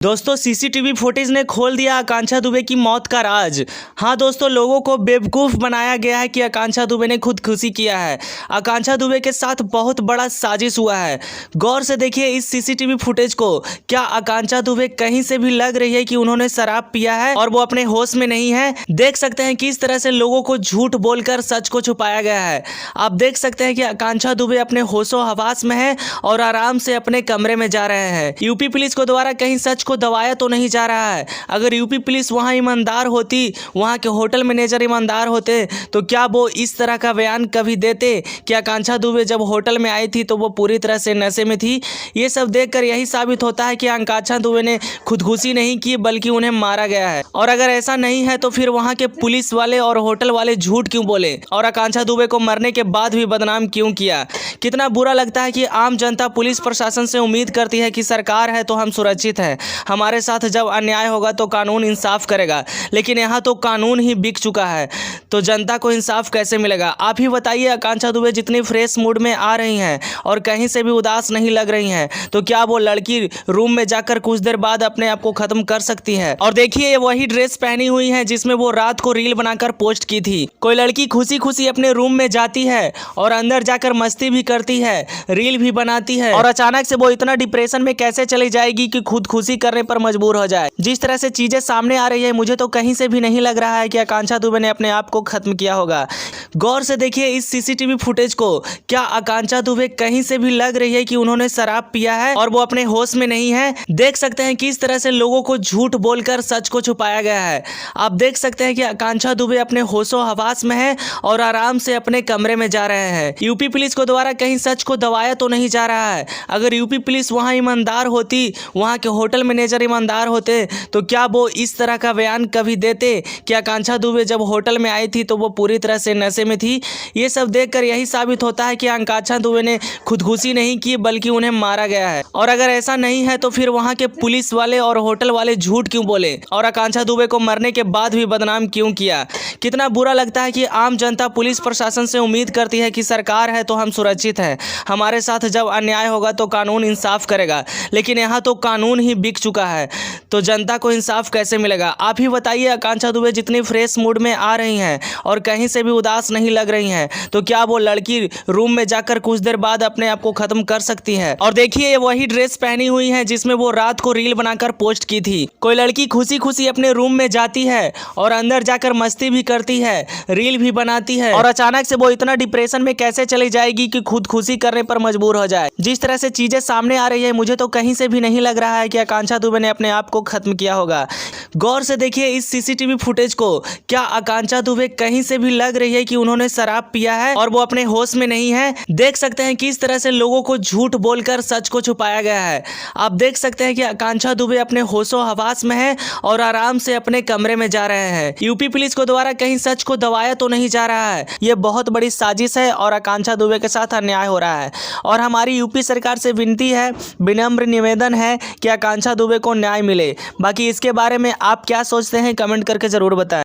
दोस्तों CCTV footage ने खोल दिया आकांक्षा दुबे की मौत का राज। हाँ दोस्तों, लोगों को बेवकूफ़ बनाया गया है कि आकांक्षा दुबे ने खुदकुशी किया है। आकांक्षा दुबे के साथ बहुत बड़ा साजिश हुआ है। गौर से देखिए इस सीसीटीवी फुटेज को। क्या आकांक्षा दुबे कहीं से भी लग रही है कि उन्होंने शराब पिया है और वो अपने होश में नहीं है? देख सकते हैं किस तरह से लोगों को झूठ बोलकर सच को छुपाया गया है। आप देख सकते हैं कि आकांक्षा दुबे अपने होशो हवास में है और आराम से अपने कमरे में जा रहे हैं। यूपी पुलिस को द्वारा कहीं सच को दबाया तो नहीं जा रहा है। अगर यूपी पुलिस वहां ईमानदार होती, वहां के होटल मैनेजर ईमानदार होते तो क्या वो इस तरह का बयान कभी देते कि आकांक्षा दुबे जब होटल में आई थी तो वो पूरी तरह से नशे में थी? ये सब देखकर यही साबित होता है कि आकांक्षा दुबे ने खुदकुशी नहीं की बल्कि उन्हें मारा गया है। और अगर ऐसा नहीं है तो फिर वहां के पुलिस वाले और होटल वाले झूठ क्यों बोले और आकांक्षा दुबे को मरने के बाद भी बदनाम क्यों किया? कितना बुरा लगता है कि आम जनता पुलिस प्रशासन से उम्मीद करती है कि सरकार है तो हम सुरक्षित हैं, हमारे साथ जब अन्याय होगा तो कानून इंसाफ करेगा, लेकिन यहाँ तो कानून ही बिक चुका है, तो जनता को इंसाफ कैसे मिलेगा? आप ही बताइए। आकांक्षा दुबे जितनी फ्रेश मूड में आ रही हैं और कहीं से भी उदास नहीं लग रही हैं, तो क्या वो लड़की रूम में जाकर कुछ देर बाद अपने आप को खत्म कर सकती है? और देखिए ये वही ड्रेस पहनी हुई है जिसमें वो रात को रील बनाकर पोस्ट की थी। कोई लड़की खुशी खुशी अपने रूम में जाती है और अंदर जाकर मस्ती भी करती है, रील भी बनाती है, और अचानक से वो इतना डिप्रेशन में कैसे चली जाएगी कि खुदकुशी करने पर मजबूर हो जाए? जिस तरह से चीजें सामने आ रही है, मुझे तो कहीं से भी नहीं लग रहा है कि आकांक्षा दुबे ने अपने आप को खत्म किया होगा। गौर से देखिए इस सीसीटीवी फुटेज को। क्या आकांक्षा दुबे कहीं से भी लग रही है कि उन्होंने शराब पिया है और वो अपने होश में नहीं है? देख सकते हैं किस तरह से लोगों को झूठ बोलकर सच को छुपाया गया है। आप देख सकते हैं कि आकांक्षा दुबे अपने होशो हवास में है और आराम से अपने कमरे में जा रहे हैं। यूपी पुलिस को द्वारा कहीं सच को दबाया तो नहीं जा रहा है। अगर यूपी पुलिस वहां ईमानदार होती, वहां के होटल मैनेजर ईमानदार होते तो क्या वो इस तरह का बयान कभी देते कि आकांक्षा दुबे जब होटल में आई थी तो वो पूरी तरह से नशे में थी? ये सब देखकर यही साबित होता है कि आकांक्षा दुबे ने खुदकुशी नहीं की बल्कि उन्हें मारा गया है। और अगर ऐसा नहीं है तो फिर वहां के पुलिस वाले और होटल वाले झूठ क्यों बोले और आकांक्षा दुबे को मरने के बाद भी बदनाम क्यों किया? कितना बुरा लगता है कि आम जनता पुलिस प्रशासन से उम्मीद करती है कि सरकार है तो हम सुरक्षित हैं, हमारे साथ जब अन्याय होगा तो कानून इंसाफ करेगा, लेकिन यहाँ तो कानून ही बिक चुका है, तो जनता को इंसाफ कैसे मिलेगा? आप ही बताइए। आकांक्षा दुबे जितनी फ्रेश मूड में आ रही हैं और कहीं से भी उदास नहीं लग रही हैं, तो क्या वो लड़की रूम में जाकर कुछ देर बाद अपने आप को खत्म कर सकती है? और देखिए ये वही ड्रेस पहनी हुई है जिसमें वो रात को रील बनाकर पोस्ट की थी। कोई लड़की खुशी खुशी अपने रूम में जाती है और अंदर जाकर मस्ती भी करती है, रील भी बनाती है, और अचानक से वो इतना डिप्रेशन में कैसे चली जाएगी कि खुदकुशी करने पर मजबूर हो जाए? जिस तरह से चीजें सामने आ रही है, मुझे तो कहीं से भी नहीं लग रहा है कि आकांक्षा दुबे ने अपने आप को खत्म किया होगा। गौर से देखिए इस सीसीटीवी फुटेज को। क्या आकांक्षा दुबे कहीं से भी लग रही है कि उन्होंने शराब पिया है और वो अपने होश में नहीं है? देख सकते हैं किस तरह से लोगों को झूठ बोलकर सच को छुपाया गया है। आप देख सकते हैं कि आकांक्षा दुबे अपने होशो हवास में है और आराम से अपने कमरे में जा रहे हैं। यूपी पुलिस को द्वारा कहीं सच को दबाया तो नहीं जा रहा है। ये बहुत बड़ी साजिश है और आकांक्षा दुबे के साथ अन्याय हो रहा है। और हमारी यूपी सरकार से विनती है, विनम्र निवेदन है कि आकांक्षा दुबे को न्याय मिले। बाकी इसके बारे में आप क्या सोचते हैं कमेंट करके जरूर बताएं।